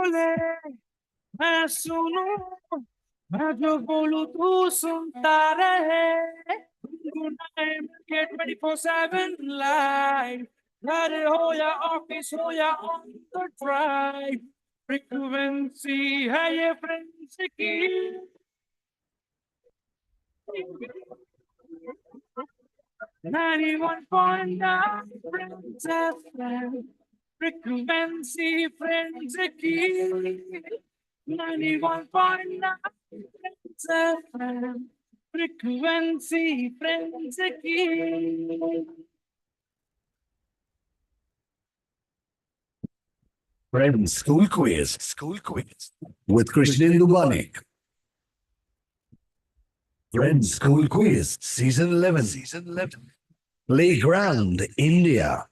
बोले मैं सुनूं, मैं जो बोलूं तू सुनता रहे। गुनगुनाए मुझे 24/7 लाइव, घर हो या ऑफिस हो या ऑन द ड्राइव, फ्रीक्वेंसी है ये फ्रेंड्स की। 91.9 Friends FM, frequency friends की। 91.9 Friends FM, frequency friends की। Friends School Quiz with Krishnendu Banik. Friends School Quiz Season 11. Playground India.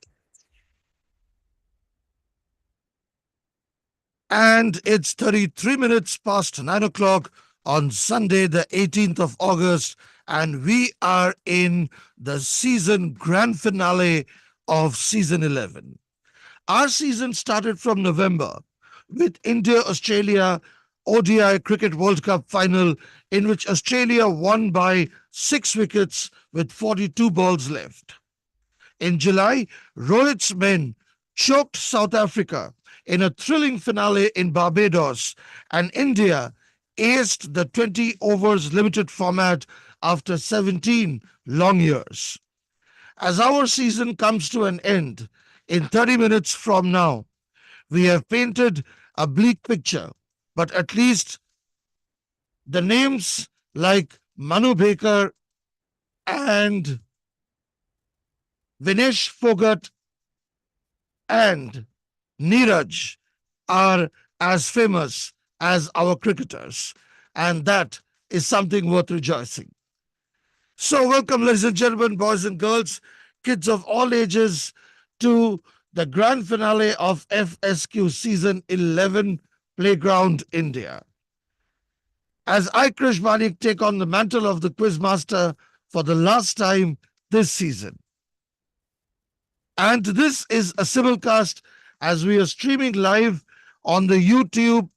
And it's 33 minutes past 9 o'clock on Sunday, the 18th of August, and we are in the season grand finale of season 11. Our season started from November with India-Australia ODI Cricket World Cup final, in which Australia won by 6 wickets with 42 balls left. In July, Rohit's men choked South Africa in a thrilling finale in Barbados, and India aced the 20 overs limited format after 17 long years. As our season comes to an end, in 30 minutes from now, we have painted a bleak picture, but at least the names like Manu Baker and Vinesh Fogart and Neeraj are as famous as our cricketers, and that is something worth rejoicing. So, welcome, ladies and gentlemen, boys and girls, kids of all ages, to the grand finale of FSQ Season 11 Playground India. As I, Krish Banik, take on the mantle of the Quizmaster for the last time this season. And this is a simulcast as we are streaming live on the YouTube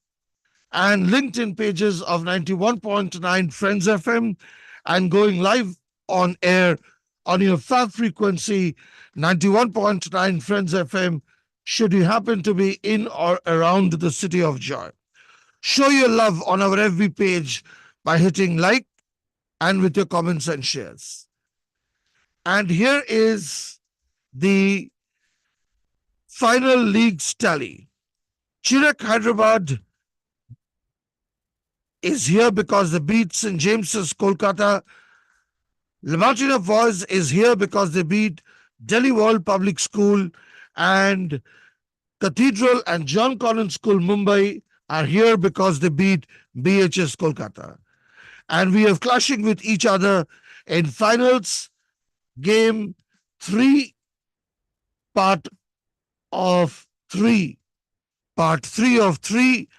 and LinkedIn pages of 91.9 Friends FM and going live on air on your fab frequency 91.9 Friends FM should you happen to be in or around the city of joy. Show your love on our FB page by hitting like and with your comments and shares. And here is the final leagues tally. Chirek Hyderabad is here because they beat St. James's Kolkata. Lamartina Boys is here because they beat Delhi World Public School, and Cathedral and John Collins School Mumbai are here because they beat BHS Kolkata. And we are clashing with each other in finals game 3, part of 3. Part 3 of 3.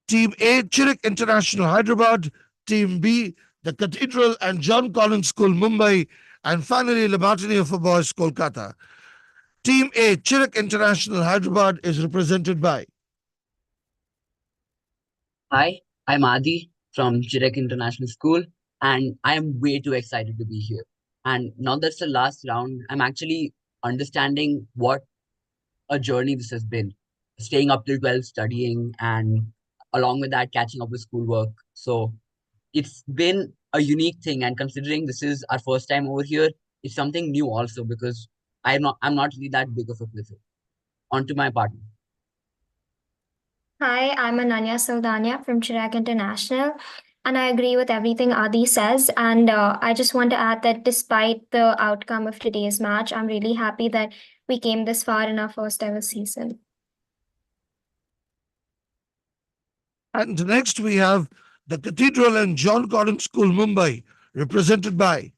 Team A, Chirek International Hyderabad. Team B, the Cathedral and John Collins School Mumbai. And finally, Lamartine for Boys Kolkata. Team A, Chirek International Hyderabad, is represented by. Hi, I'm Adi from Chirek International School, and I am way too excited to be here. And now that's the last round, I'm actually understanding what a journey this has been. Staying up till 12, studying, and along with that, catching up with schoolwork. So it's been a unique thing, and considering this is our first time over here, it's something new also because I'm not really that big of a player. On to my partner. Hi, I'm Ananya Saldania from Chirag International, and I agree with everything Adi says. And I just want to add that despite the outcome of today's match, I'm really happy that we came this far in our first ever season. And next we have the Cathedral and John Collins School Mumbai, represented by.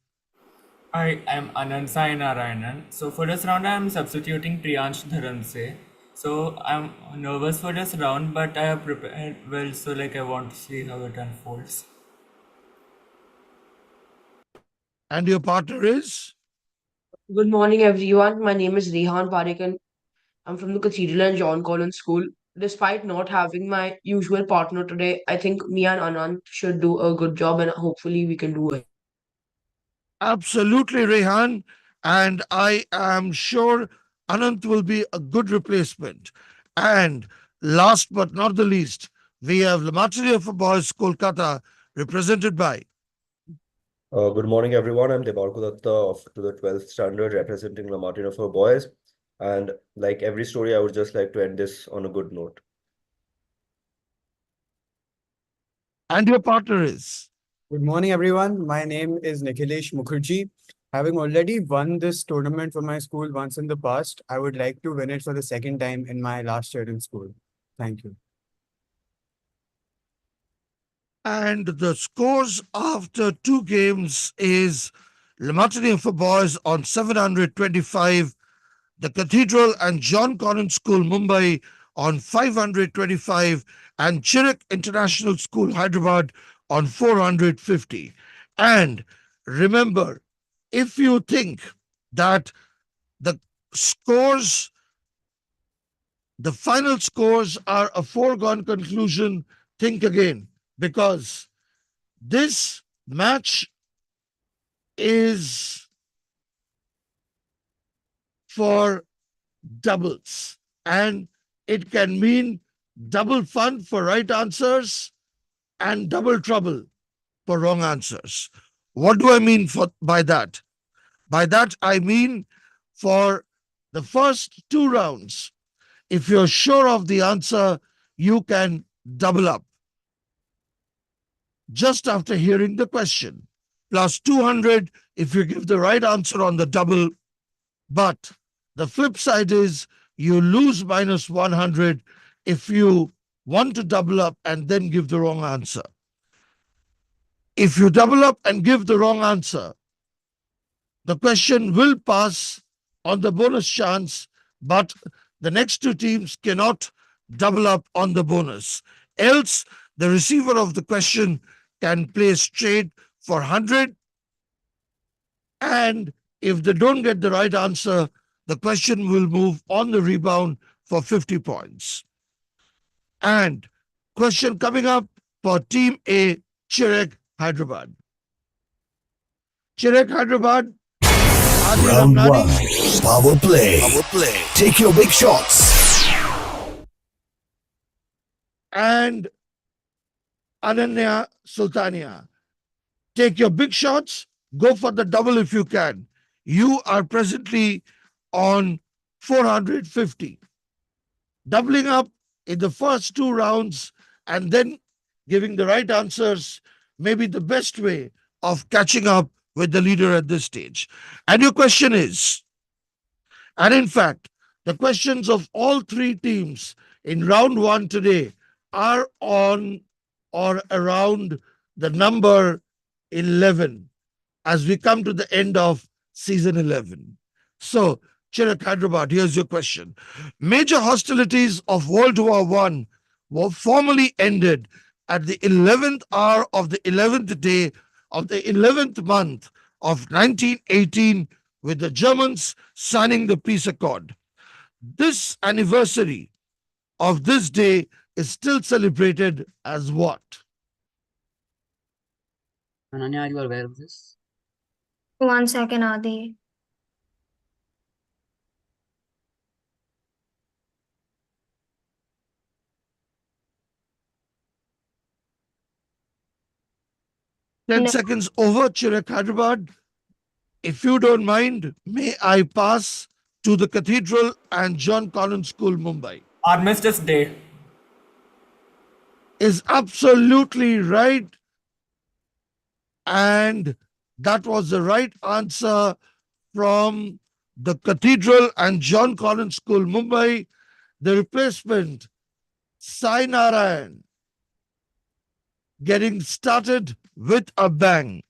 Hi, I'm Anand Sai Narayanan. So for this round, I'm substituting Priyansh Dharamse. So I'm nervous for this round, but I have prepared well. So I want to see how it unfolds. And your partner is? Good morning, everyone. My name is Rehan Parekh, and I'm from the Cathedral and John Collins School. Despite not having my usual partner today, I think me and Anand should do a good job and hopefully we can do it. Absolutely, Rehan. And I am sure Anant will be a good replacement. And last but not the least, we have Lamatria for Boys Kolkata, represented by. Good morning, everyone. I'm Debarko Datta of to the 12th standard representing La Martina for boys. And like every story, I would just like to end this on a good note. And your partner is. Good morning, everyone. My name is Nikhilesh Mukherjee. Having already won this tournament for my school once in the past, I would like to win it for the second time in my last year in school. Thank you. And the scores after two games is Lamatria for Boys on 725, the Cathedral and John Collins School, Mumbai on 525, and Chirek International School, Hyderabad on 450. And remember, if you think that the scores, the final scores are a foregone conclusion, think again, because this match is for doubles, and it can mean double fun for right answers and double trouble for wrong answers. What do I mean by that? By that, I mean for the first two rounds, if you're sure of the answer, you can double up just after hearing the question. Plus 200 if you give the right answer on the double. But the flip side is you lose minus 100 if you want to double up and then give the wrong answer. If you double up and give the wrong answer, the question will pass on the bonus chance, but the next two teams cannot double up on the bonus. Else, the receiver of the question can play straight for 100. And if they don't get the right answer, the question will move on the rebound for 50 points. And question coming up for Team A, Chirek, Hyderabad. Chirek, Hyderabad. Adi Round Ramnani. one. Power play. Take your big shots. And Ananya Sultania. Take your big shots, go for the double if you can. You are presently on 450. Doubling up in the first two rounds and then giving the right answers may be the best way of catching up with the leader at this stage. And your question is, and in fact, the questions of all three teams in round one today are on or around the number 11 as we come to the end of season 11. So, Chirek, Hyderabad, here's your question. Major hostilities of World War I were formally ended at the 11th hour of the 11th day of the 11th month of 1918 with the Germans signing the peace accord. This anniversary of this day is still celebrated as what? Ananya, are you aware of this? 1 second, Adi. Ten No. seconds over, Chirek, Hyderabad. If you don't mind, may I pass to the Cathedral and John Collins School, Mumbai? Armistice Day. Is absolutely right. And that was the right answer from the Cathedral and John Collins School, Mumbai. The replacement, Sai Narayan, getting started with a bang.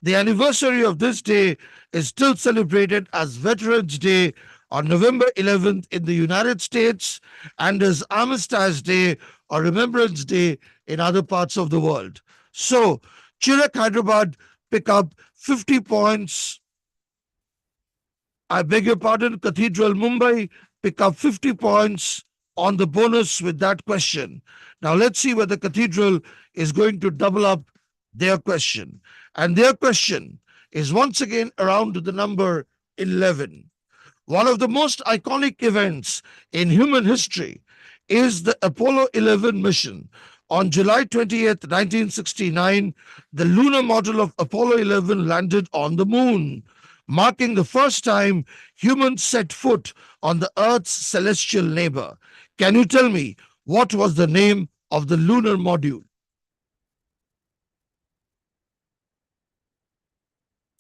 The anniversary of this day is still celebrated as Veterans Day on November 11th in the United States and as Armistice Day or Remembrance Day in other parts of the world. So, Chirek, Hyderabad pick up 50 points. I beg your pardon, Cathedral, Mumbai pick up 50 points on the bonus with that question. Now let's see whether Cathedral is going to double up their question. And their question is once again around the number 11. One of the most iconic events in human history is the Apollo 11 mission. On July 20th, 1969, the lunar module of Apollo 11 landed on the moon, marking the first time humans set foot on the Earth's celestial neighbor. Can you tell me what was the name of the lunar module?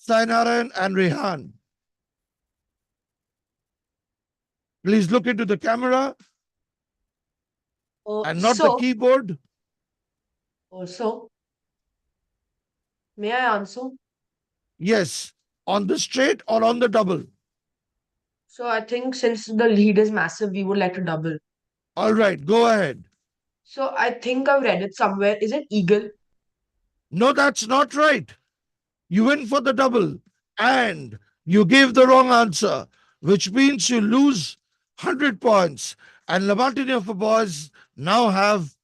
Sainaran and Rehan, please look into the camera and not the keyboard. So, may I answer? Yes, on the straight or on the double. So, I think since the lead is massive, we would like to double. All right, go ahead. So, I think I've read it somewhere. Is it eagle? No, that's not right. You went for the double and you gave the wrong answer, which means you lose 100 points. And Lamartine for boys now have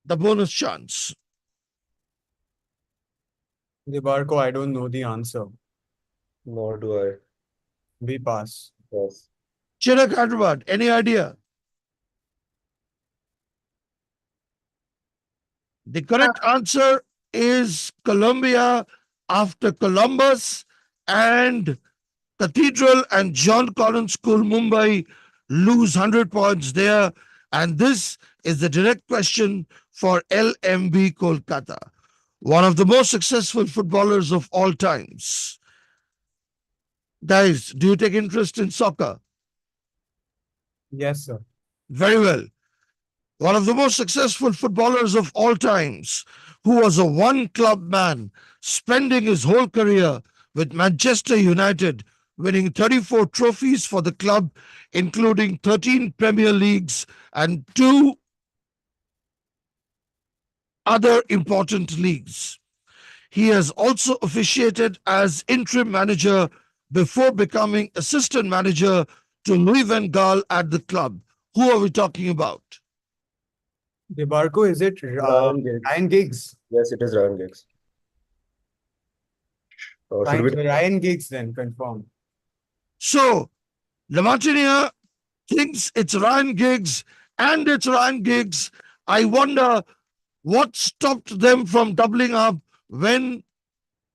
the bonus chance. Debarko, I don't know the answer. Nor do I. We pass. Yes. Chirag Hyderabad, any idea? The correct answer is Colombia after Columbus, and Cathedral and John Collins School, Mumbai lose 100 points there. And this is the direct question for LMB Kolkata, one of the most successful footballers of all times. Guys, do you take interest in soccer? Yes, sir. Very well. One of the most successful footballers of all times, who was a one club man, spending his whole career with Manchester United, winning 34 trophies for the club, including 13 Premier Leagues and 2 other important leagues. He has also officiated as interim manager before becoming assistant manager to Louis van Gaal at the club. Who are we talking about? Debarko, is it Ryan Giggs. Ryan Giggs? Yes, it is Ryan Giggs. Should we? Ryan Giggs then, confirm. So, Lamartine thinks it's Ryan Giggs, and it's Ryan Giggs. I wonder what stopped them from doubling up when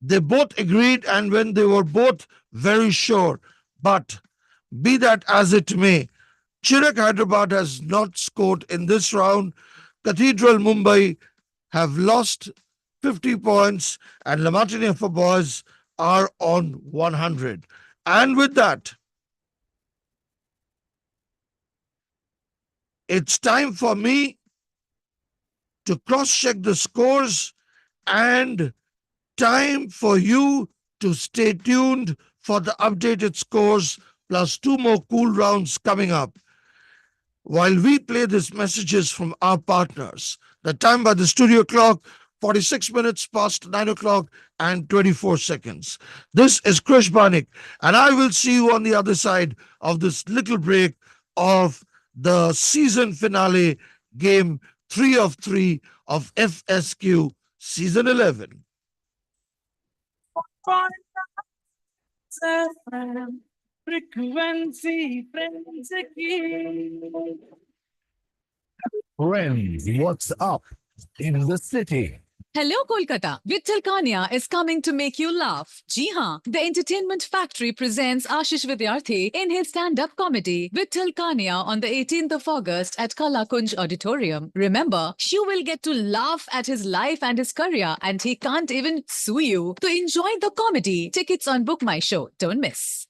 they both agreed and when they were both very sure. But be that as it may, Chirag Hyderabad has not scored in this round. Cathedral Mumbai have lost 50 points, and Lamartine for boys are on 100. And with that, it's time for me to cross-check the scores and time for you to stay tuned for the updated scores plus 2 more cool rounds coming up. While we play these messages from our partners, the time by the studio clock, 46 minutes past 9 o'clock and 24 seconds. This is Krish Banik, and I will see you on the other side of this little break of the season finale game 3 of 3 of FSQ season 11. Frequency, frequency. Friends, what's up in the city? Hello, Kolkata. Vittal Kanya is coming to make you laugh. Ji haan, the Entertainment Factory presents Ashish Vidyarthi in his stand-up comedy Vittal Kanya on the 18th of August at Kalakunj Auditorium. Remember, you will get to laugh at his life and his career, and he can't even sue you. To enjoy the comedy, tickets on Book My Show. Don't miss.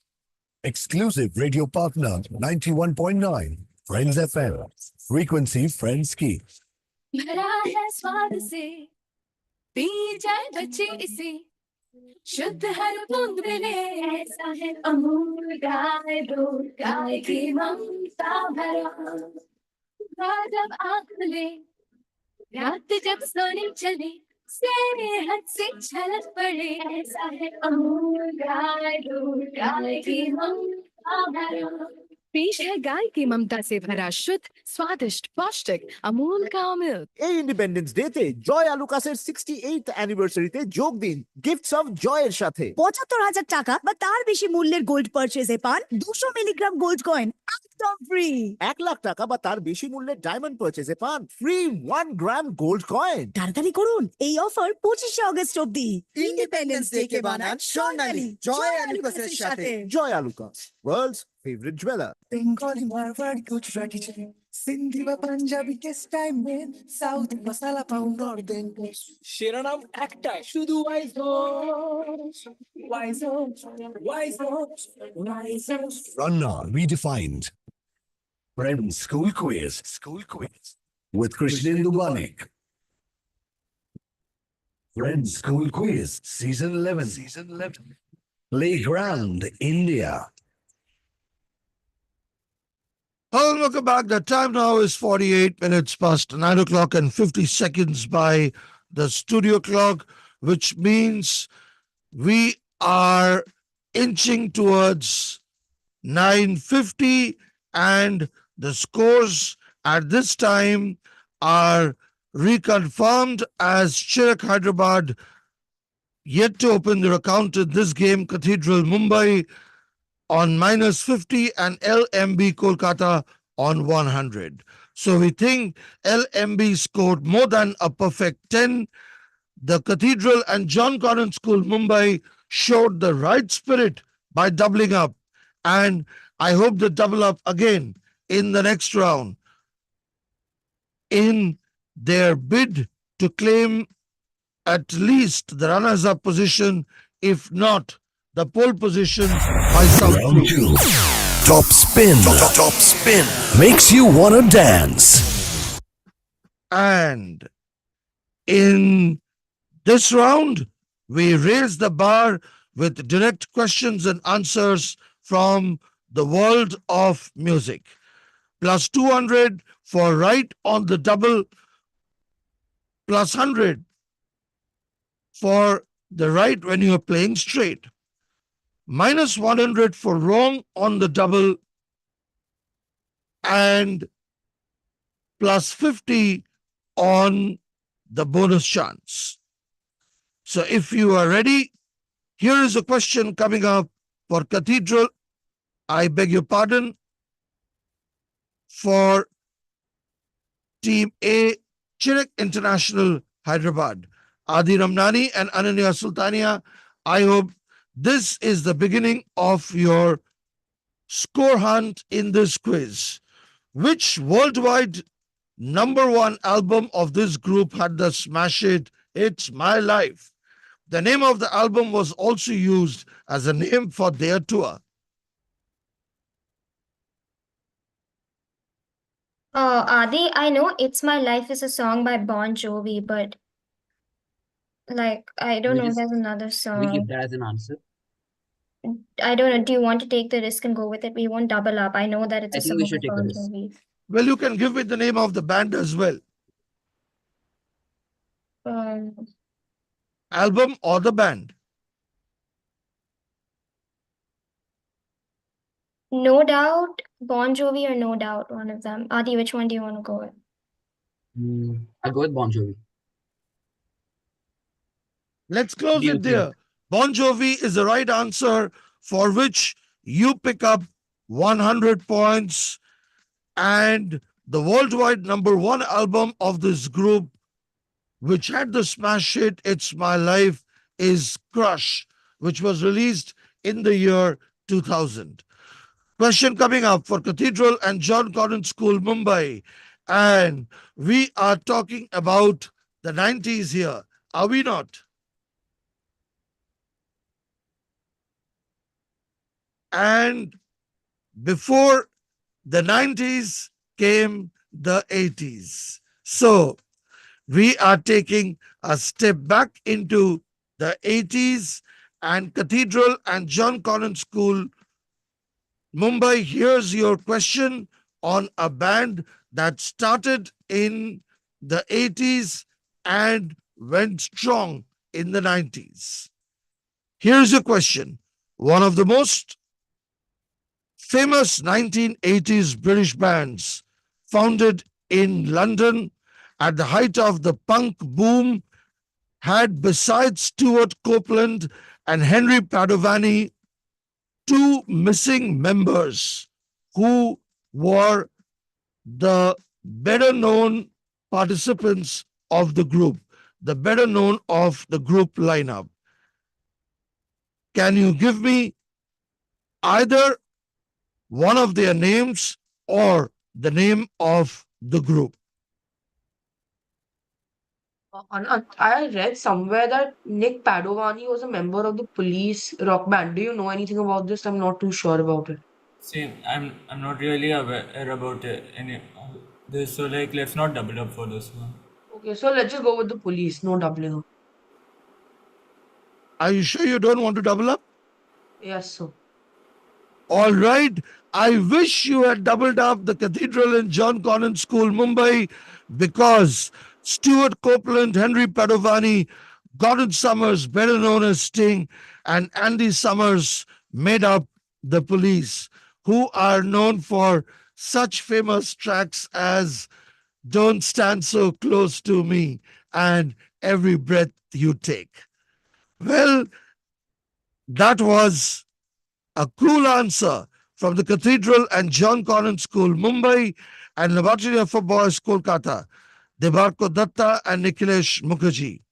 Exclusive radio partner 91.9 Friends FM. Frequency Friends की. भरा है स्वाद से P जाए बच्चे इसे शुद्ध हर बूंद मिले ऐसा है अमूल गाय दूध गाय की ममता भरा जब आँख खुले रात जब सोने चले सेहत से झलक पड़े ऐसा है अमूल गाय दूध गाय की ममता भरा पेश है गाय की ममता से भरा शुद्ध स्वादिष्ट पौष्टिक अमूल का मिल्क। এই ইন্ডিপেন্ডেন্স ডেতে জয় আলুকাসের 68th অ্যানিভার্সারিতে যোগ দিন গিফটস অফ জয়ের সাথে ৭৫,০০০ টাকা বা তার বেশি মূল্যের গোল্ড পারচেজে পান 200 মিলিগ্রাম গোল্ড কয়েন একদম ফ্রি। 1 লাখ টাকা বা তার বেশি মূল্যের ডায়মন্ড পারচেজে পান ফ্রি 1 গ্রাম গোল্ড কয়েন। তাড়াতাড়ি করুন, এই অফার 25শে আগস্ট অবধি। ইন্ডিপেন্ডেন্স ডে কে বানান স্বর্ণালী জয় আলুকাসের সাথে। Joy Alukkas, world's favourite jeweller. Bengali Marwari Gujarati Sindhi व पंजाबी के स्टाइल में साउथ मसाला पाउंड और देन শিরোনাম একটাই শুধু wise Runner redefined. Friends School Quiz with Krishnendu Banik. Friends School Quiz Season 11. Playground India. Hello, welcome back. The time now is 48 minutes past 9 o'clock and 50 seconds by the studio clock, which means we are inching towards 9:50, and the scores at this time are reconfirmed as Chirak Hyderabad yet to open their account in this game, Cathedral Mumbai on -50 and LMB Kolkata on 100. So we think LMB scored more than a perfect 10. The Cathedral and John Connon School Mumbai showed the right spirit by doubling up, and I hope they double up again in the next round in their bid to claim at least the runners-up position, if not the pole position by some Round few. 2. Top spin. Top spin. Makes you wanna dance. And in this round, we raise the bar with direct questions and answers from the world of music. Plus 200 for right on the double, plus 100 for the right when you are playing straight. Minus 100 for wrong on the double, and plus 50 on the bonus chance. So if you are ready, here is a question coming up for Cathedral. I beg your pardon. For Team A, Chirak International Hyderabad, Adi Ramnani and Ananya Sultania, I hope this is the beginning of your score hunt in this quiz. Which worldwide #1 album of this group had the smash hit It's My Life? The name of the album was also used as a name for their tour. Adi, I know It's My Life is a song by Bon Jovi, but like I don't know, there's another Can we keep song. that as an answer? I don't know. Do you want to take the risk and go with it? We won't double up. I know that it's I a think song we should by take a Bon risk. Jovi. Well, you can give me the name of the band as well. Um, Album or the band. No Doubt, Bon Jovi, or No Doubt, one of them. Adi, which one do you want to go with? I'll go with Bon Jovi. Let's close Do you it there. Bon Jovi is the right answer, for which you pick up 100 points. And the worldwide #1 album of this group, which had the smash hit It's My Life, is Crush, which was released in the year 2000. Question coming up for Cathedral and John Connon School, Mumbai. And we are talking about the 90s here, are we not? And before the 90s came the 80s. So we are taking a step back into the 80s, and Cathedral and John Connon School, Mumbai, here's your question on a band that started in the 80s and went strong in the 90s. Here's your question. One of the most famous 1980s British bands founded in London at the height of the punk boom had, besides Stuart Copeland and Henry Padovani, two missing members who were the better known participants of the group, the better known of the group lineup. Can you give me either one of their names or the name of the group? Anant, I read somewhere that Nick Padovani was a member of the Police rock band. Do you know anything about this? I'm not too sure about it. Same. I'm not really aware about any this. So like, let's not double up for this one. Okay, so let's just go with the Police. No doubling up. Are you sure you don't want to double up? Yes, sir. All right. I wish you had doubled up the Cathedral in John Connon School, Mumbai, because Stuart Copeland, Henry Padovani, Gordon Summers, better known as Sting, and Andy Summers made up the Police, who are known for such famous tracks as Don't Stand So Close to Me and Every Breath You Take. Well, that was a cool answer from the Cathedral and John Connon School, Mumbai, and Laboratory for Boys, Kolkata, Debarko Datta and Nikhilesh Mukherjee.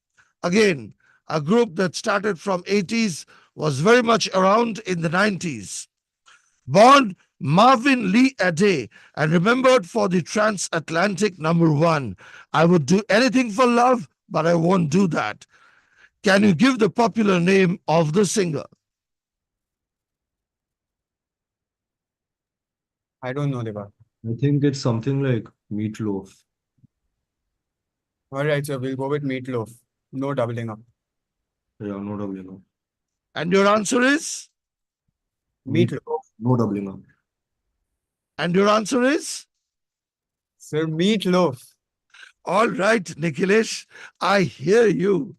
Again, a group that started from 80s, was very much around in the 90s. Born Marvin Lee Ade and remembered for the transatlantic number one. I would do anything for love, but I won't do that. Can you give the popular name of the singer? I don't know, Deva. I think it's something like Meatloaf. All right, so we'll go with Meatloaf. No doubling up. Yeah, no doubling up. And your answer is? Meatloaf. No doubling up. And your answer is? Sir, Meatloaf. All right, Nikhilesh, I hear you.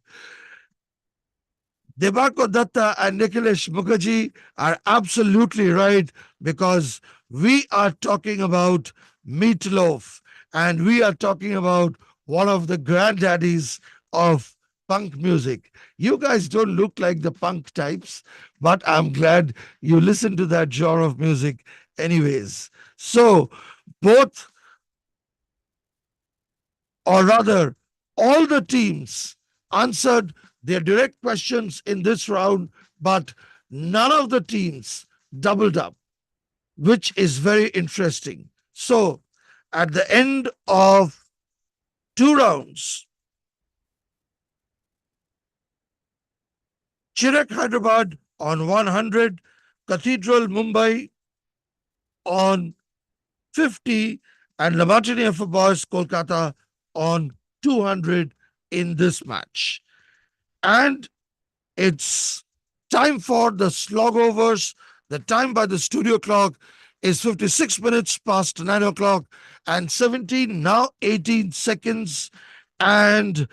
Debarko Datta and Nikhilesh Mukherjee are absolutely right, because we are talking about Meatloaf and we are talking about one of the granddaddies of punk music. You guys don't look like the punk types, but I'm glad you listen to that genre of music anyways. So, both, or rather, all the teams answered their direct questions in this round, but none of the teams doubled up, which is very interesting. So, at the end of 2 rounds, Chirag Hyderabad on 100, Cathedral Mumbai on 50, and Lamartine for Boys Kolkata on 200 in this match. And it's time for the slogovers. The time by the studio clock is 56 minutes past 9 o'clock and 17, now 18 seconds. And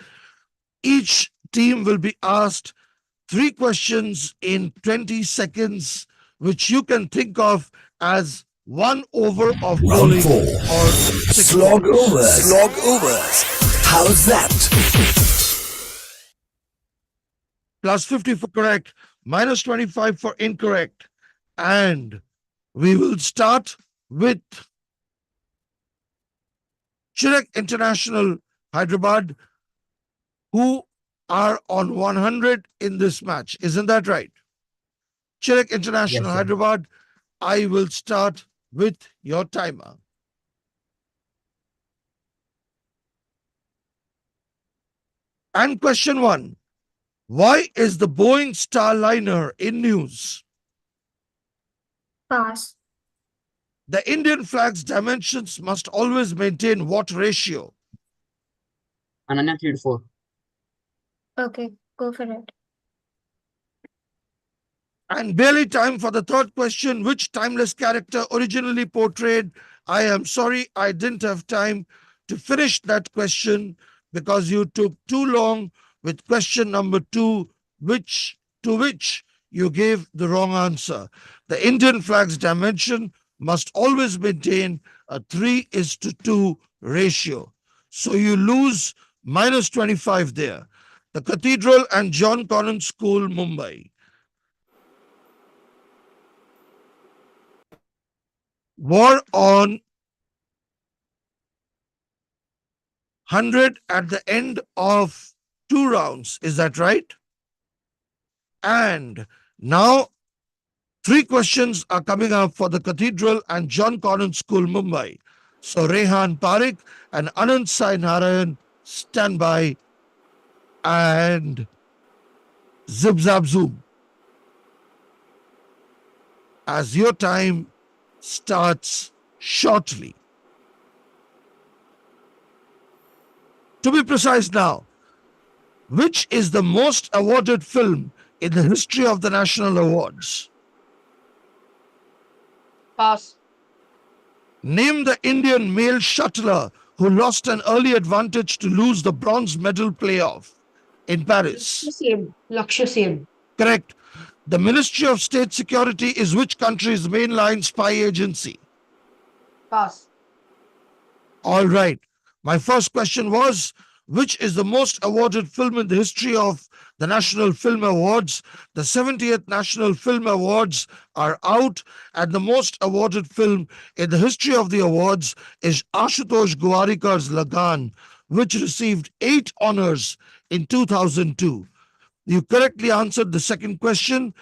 each team will be asked 3 questions in 20 seconds, which you can think of as 1 over of Round bowling 4. or 6 Slog balls. overs. Slog overs. How's that? Plus 50 for correct, minus 25 for incorrect. And we will start with Chirag International Hyderabad, who are on 100 in this match. Isn't that right? Chirag International Yes, sir. Hyderabad, I will start with your timer. And question 1. Why is the Boeing Starliner in news? Pass. The Indian flag's dimensions must always maintain what ratio? Ananya 3 to 4. Okay, go for it. And barely time for the third question. Which timeless character originally portrayed? I am sorry, I didn't have time to finish that question because you took too long with question number 2, to which you gave the wrong answer. The Indian flag's dimension must always maintain a 3:2 ratio. So you lose minus 25 there. The Cathedral and John Connon School, Mumbai. War on 100 at the end of 2 rounds. Is that right? And now 3 questions are coming up for the Cathedral and John Connon School, Mumbai. So Rehan Parekh and Anand Sai Narayan, stand by and zip zap zoom as your time starts shortly. To be precise now, which is the most awarded film in the history of the national awards? Pass. Name the Indian male shuttler who lost an early advantage to lose the bronze medal playoff in Paris. Lakshya Sen. Correct. The Ministry of State Security is which country's mainline spy agency? Pass. All right. My first question was, which is the most awarded film in the history of the National Film Awards? The 70th National Film Awards are out, and the most awarded film in the history of the awards is Ashutosh Gowarikar's Lagan, which received 8 honors in 2002. You correctly answered the second question.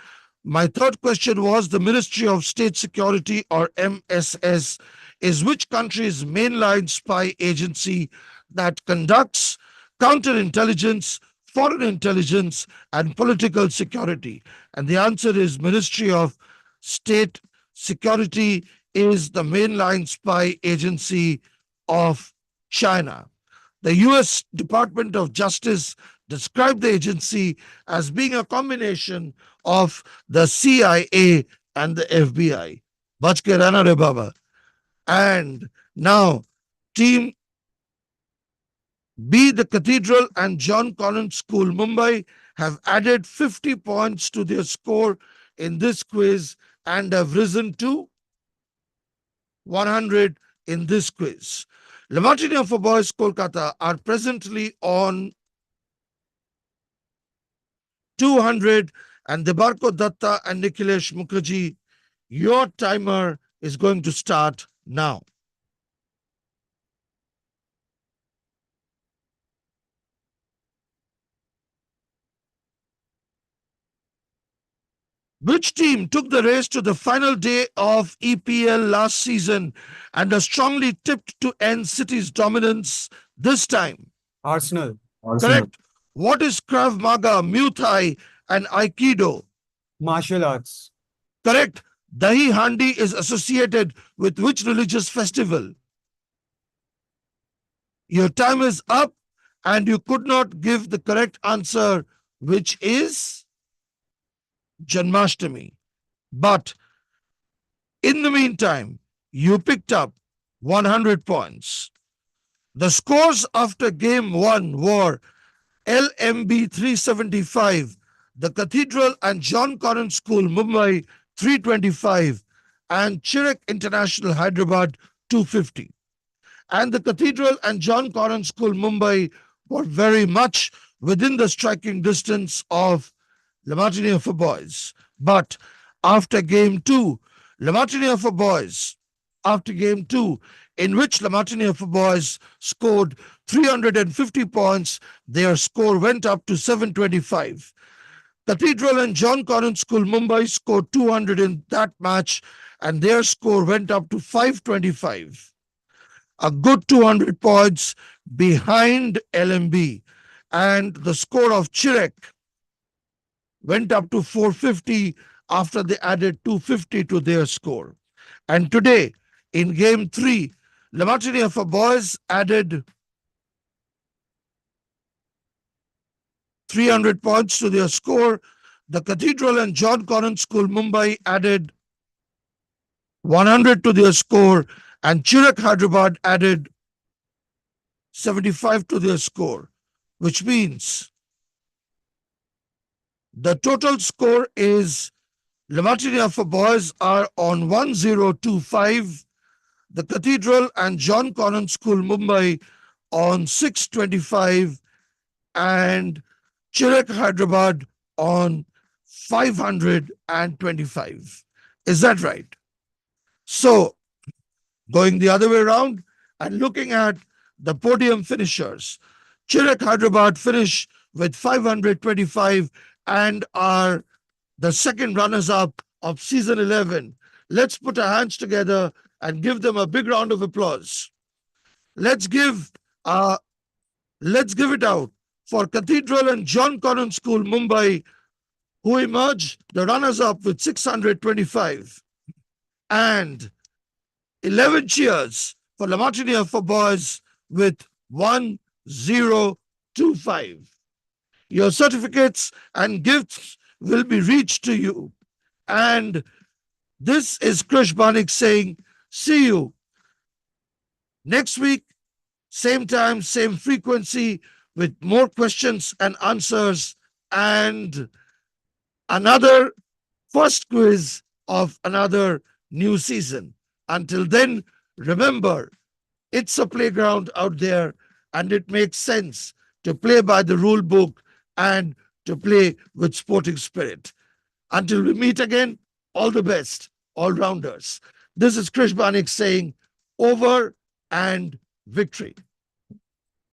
My third question was the Ministry of State Security, or MSS, is which country's mainline spy agency that conducts counterintelligence, foreign intelligence, and political security? And the answer is Ministry of State Security is the mainline spy agency of China. The US Department of Justice described the agency as being a combination of the CIA and the FBI. Bach ke rehna re baba. And now, Team B, the Cathedral and John Connon School, Mumbai, have added 50 points to their score in this quiz and have risen to 100 in this quiz. La Martiniere for Boys, Kolkata, are presently on 200, and Debarko Datta and Nikhilesh Mukherjee, your timer is going to start now. Which team took the race to the final day of EPL last season and are strongly tipped to end City's dominance this time? Arsenal. Correct. What is Krav Maga, Muay Thai, and Aikido? Martial arts. Correct. Dahi Handi is associated with which religious festival? Your time is up and you could not give the correct answer, which is Janmashtami. But in the meantime, you picked up 100 points. The scores after game 1 were LMB 375, the Cathedral and John Connon School, Mumbai 325, and Chirek International, Hyderabad 250. And the Cathedral and John Connon School, Mumbai were very much within the striking distance of La Martiniere for Boys. But after game 2, La Martiniere for Boys, after game 2, in which La Martiniere for Boys scored 350 points, their score went up to 725. Cathedral and John Connon School, Mumbai scored 200 in that match, and their score went up to 525. A good 200 points behind LMB, and the score of Chirek went up to 450 after they added 250 to their score. And today, in game 3, La Martiniere for Boys added 300 points to their score. The Cathedral and John Connon School, Mumbai added 100 to their score, and Chirek Hyderabad added 75 to their score, which means The total score is Lamatinia for boys are on 1025, the Cathedral and John Connon School, Mumbai on 625, and Chirek, Hyderabad on 525. Is that right? So, going the other way around and looking at the podium finishers, Chirek, Hyderabad finish with 525 and are the second runners up of season 11. Let's put our hands together and give them a big round of applause. Let's give it out for Cathedral and John Connon School, Mumbai, who emerged the runners up with 625. And 11 cheers for Lamatinia for boys with 1025. Your certificates and gifts will be reached to you. And this is Krish Banik saying, see you next week, same time, same frequency, with more questions and answers and another first quiz of another new season. Until then, remember, it's a playground out there and it makes sense to play by the rule book and to play with sporting spirit. Until we meet again, all the best, all rounders. This is Krish Banik saying over and victory.